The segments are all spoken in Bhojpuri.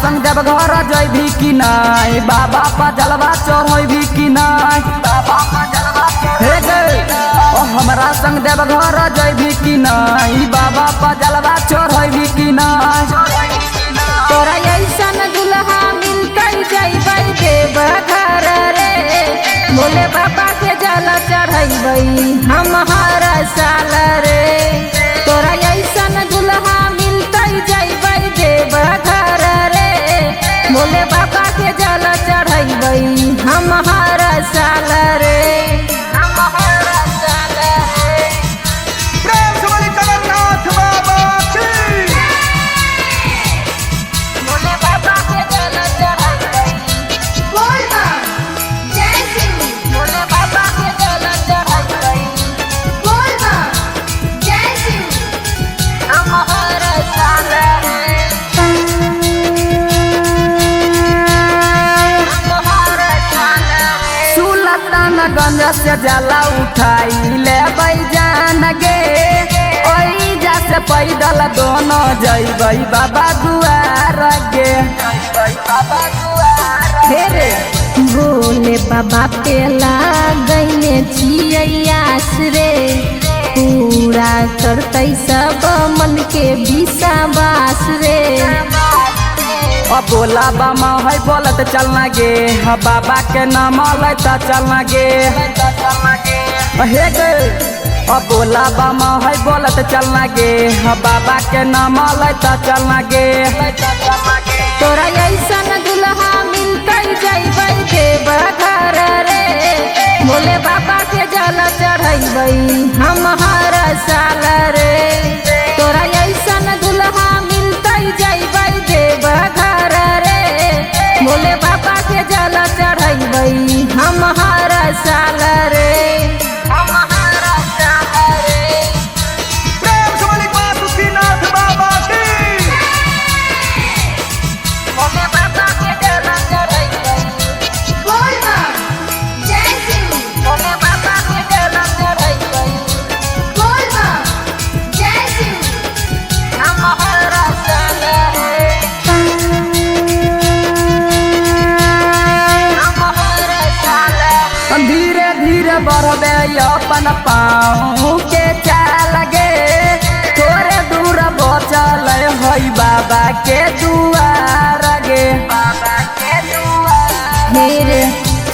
संग देव घर जैभी कि नाई बाबा पा जलवा चढ़ैभी कि नाई बाबा पा जलवा हे गे ओ हमरा संग देव घर जैभी कि नाई बाबा पा जलवा चढ़ैभी कि नाई तोरा ऐसन दुल्हा मिलतै जैबै देव घर रे भोले बाबा के जल चढ़ैबै हम हर साल रे तोरा ऐसन दुल्हा मिलतै जैबै देव घर रे भोले बाबा के जल चढ़ैबै हम हर साल रे हम हर साल रे प्रेम से बोली जगन्नाथ बाबा की भोले बाबा के जल चढ़ैबै भोले बाबा के जल चढ़ैबै हम हर साल रे हम हर साल रे सुल्तानगंज से जला उठाई लेबै जान गे ओई जा से पैदल दोनों जैबै बाबा दुआर गे बाबा दुआर फेरे भोले बाबा पे लागैने छियै आस रे पूरा करतै सब मन के विश्वास रे अब बोला बामा है बोलत चलना गे हाँ बाबा के नाम लै त चलना गे हे गे अब बोला बामा है बोलत चलना गे हाँ बाबा के नाम लै त चलना गे तोरा ऐसन दुल्हा मिलतै जैबै देव घर रे भोले बाबा के जल चढ़ैबै हम हर साल रे तोरा ऐसन दुल्हा मिलतै जैबै देव घर रे भोले बाबा के जल चढ़ैबै हम हर साल रे हम हर साल रे प्रेम से बोली बासुकीनाथ बाबा की भोले बाबा के जल चढ़ैबै भोले बाबा के जल चढ़ैबै हम हर साल रे हम हर साल रे धीरे धीरे बढ़बे अपन पाँव के चाल गे थोड़े दूर बचल है बाबा के दुआर गे बाबा के दुआर हेरे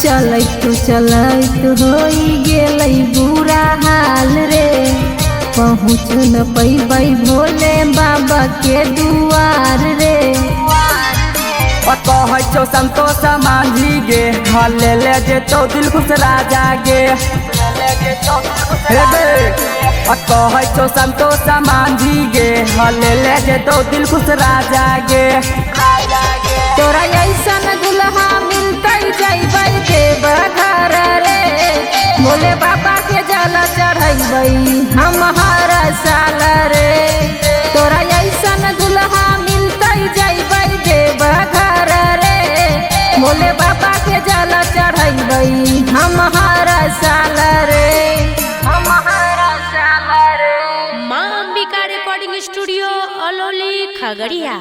चलैत होई गेलै बुरा हाल रे पहुँच न पैबै भोले बाबा के दुआर रे कहै छौ संतोष मांझी गे हले ले जेतौ दिल खुश राजा गे हे गे कहै छौ संतोष मांझी गे हले ले जेतौ दिल खुश राजा गे तोरा ऐसन दुल्हा मिलतै जैबै देव घर रे भोले बाबा के जल चढ़ैबै हम हर साल रे तोरा ऐसन दुल्हा मिलतै जैबै देव घर रे भोले बाबा के जल चढ़ैबै हम हर साल रे हम हर साल रे माँ अंबिका रिकॉर्डिंग स्टूडियो अलौली खगड़िया।